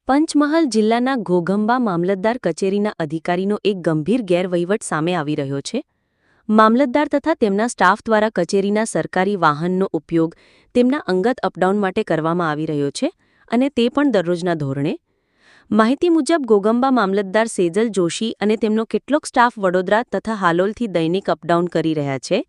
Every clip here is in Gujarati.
પંચમહાલ જિલ્લાના ઘોઘંબા મામલતદાર કચેરીના અધિકારીનો એક ગંભીર ગેરવહીવટ સામે આવી રહ્યો છે. મામલતદાર તથા તેમના સ્ટાફ દ્વારા કચેરીના સરકારી વાહનનો ઉપયોગ તેમના અંગત અપડાઉન માટે કરવામાં આવી રહ્યો છે અને તે પણ દરરોજના ધોરણે. માહિતી મુજબ ઘોઘંબા મામલતદાર સેજલ જોશી અને તેમનો કેટલોક સ્ટાફ વડોદરા તથા હાલોલથી દૈનિક અપડાઉન કરી રહ્યા છે.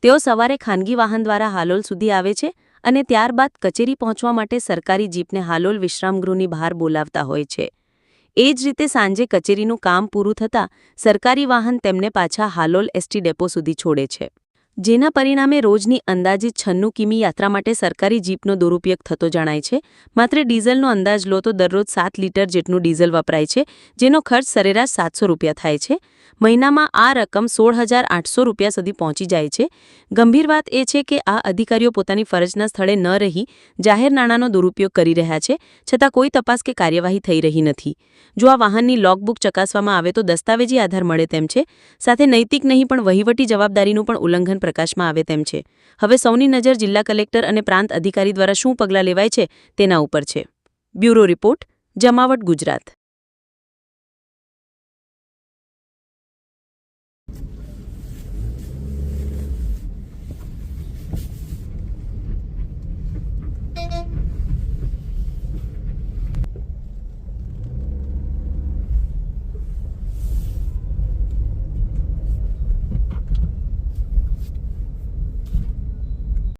તેઓ સવારે ખાનગી વાહન દ્વારા હાલોલ સુધી આવે છે અને ત્યારબાદ કચેરી પહોંચવા માટે સરકારી જીપને હાલોલ વિશ્રામગૃહની બહાર બોલાવતા હોય છે. એ જ રીતે સાંજે કચેરીનું કામ પૂરું થતાં સરકારી વાહન તેમને પાછા હાલોલ એસટી ડેપો સુધી છોડે છે. જેના પરિણામે રોજની અંદાજિત 96 કિમી યાત્રા માટે સરકારી જીપનો દુરુપયોગ થતો જણાય છે. માત્ર ડીઝલનો અંદાજ લો તો દરરોજ 7 લીટર જેટલું ડીઝલ વપરાય છે, જેનો ખર્ચ સરેરાશ 700 રૂપિયા થાય છે. મહિનામાં આ રકમ 16,800 રૂપિયા સુધી પહોંચી જાય છે. ગંભીર વાત એ છે કે આ અધિકારીઓ પોતાની ફરજના સ્થળે ન રહી જાહેર નાણાંનો દુરુપયોગ કરી રહ્યા છે, છતાં કોઈ તપાસ કે કાર્યવાહી થઈ રહી નથી. જો આ વાહનની લોગબુક ચકાસવામાં આવે તો દસ્તાવેજી આધાર મળે તેમ છે, સાથે નૈતિક નહીં પણ વહીવટી જવાબદારીનું પણ ઉલ્લંઘન પ્રકાશમાં આવે તેમ છે. હવે સૌની નજર જિલ્લા કલેક્ટર અને પ્રાંત અધિકારી દ્વારા શું પગલાં લેવાય છે તેના ઉપર છે. બ્યુરો રિપોર્ટ, જમાવટ ગુજરાત.